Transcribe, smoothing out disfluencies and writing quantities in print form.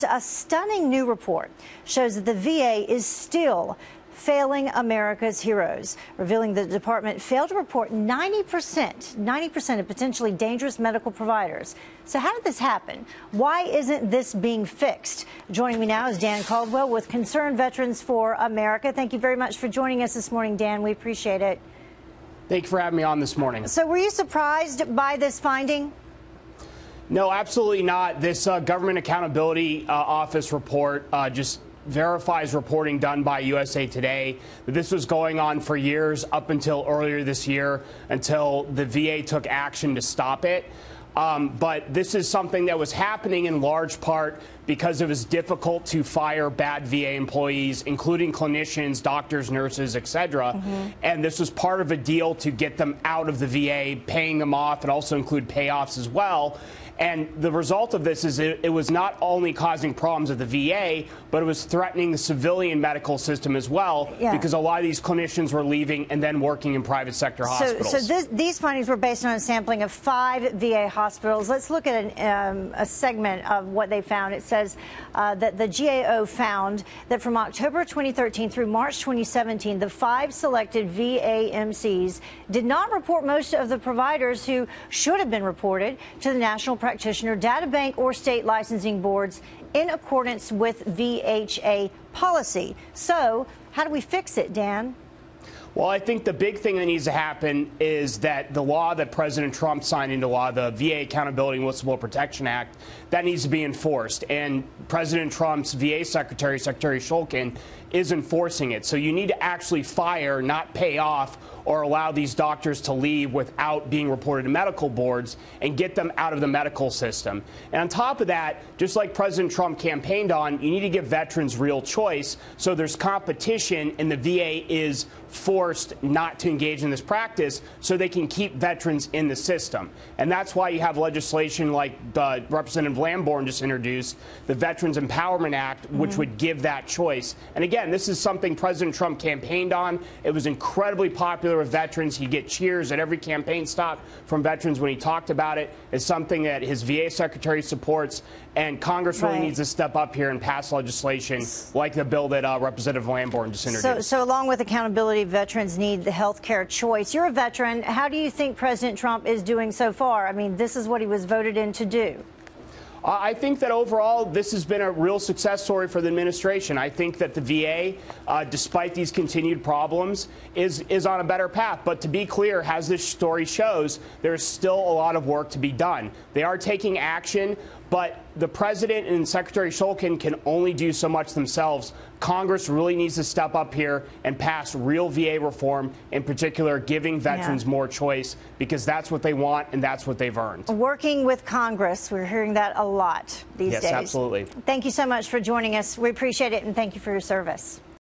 A stunning new report shows that the VA is still failing America's heroes, revealing that the department failed to report 90% of potentially dangerous medical providers. So how did this happen? Why isn't this being fixed? Joining me now is Dan Caldwell with Concerned Veterans for America. Thank you very much for joining us this morning, Dan. We appreciate it. Thank you for having me on this morning. So were you surprised by this finding? No, absolutely not. This Government Accountability Office report just verifies reporting done by USA Today. This was going on for years up until earlier this year, until the VA took action to stop it. But this is something that was happening in large part because it was difficult to fire bad VA employees, including clinicians, doctors, nurses, etc. And this was part of a deal to get them out of the VA, paying them off, and also include payoffs as well. And the result of this is it was not only causing problems at the VA, but it was threatening the civilian medical system as well, because a lot of these clinicians were leaving and then working in private sector hospitals. So these findings were based on a sampling of 5 VA hospitals. Let's look at a segment of what they found. It says that the GAO found that from October 2013 through March 2017, the 5 selected VAMCs did not report most of the providers who should have been reported to the National Practitioner Data Bank or state licensing boards in accordance with VHA policy. So how do we fix it, Dan? Well, I think the big thing that needs to happen is that the law that President Trump signed into law, the VA Accountability and Whistleblower Protection Act, that needs to be enforced. And President Trump's VA Secretary, Secretary Shulkin, is enforcing it. So you need to actually fire, not pay off, or allow these doctors to leave without being reported to medical boards and get them out of the medical system. And on top of that, just like President Trump campaigned on, you need to give veterans real choice so there's competition and the VA is forced not to engage in this practice so they can keep veterans in the system. And that's why you have legislation like Representative Lamborn just introduced, the Veterans Empowerment Act, which would give that choice. And again, this is something President Trump campaigned on. It was incredibly popular with veterans. He'd get cheers at every campaign stop from veterans when he talked about it. It's something that his VA secretary supports, and Congress really needs to step up here and pass legislation like the bill that Representative Lamborn just introduced. So along with accountability, veterans need the health care choice. You're a veteran. How do you think President Trump is doing so far? I mean, this is what he was voted in to do. I think that overall this has been a real success story for the administration. I think that the VA, despite these continued problems, is on a better path. But to be clear, as this story shows, there's still a lot of work to be done. They are taking action, but the president and Secretary Shulkin can only do so much themselves. Congress really needs to step up here and pass real VA reform, in particular giving veterans more choice, because that's what they want and that's what they've earned. Working with Congress, we're hearing that a lot these days. Yes, absolutely. Thank you so much for joining us. We appreciate it, and thank you for your service.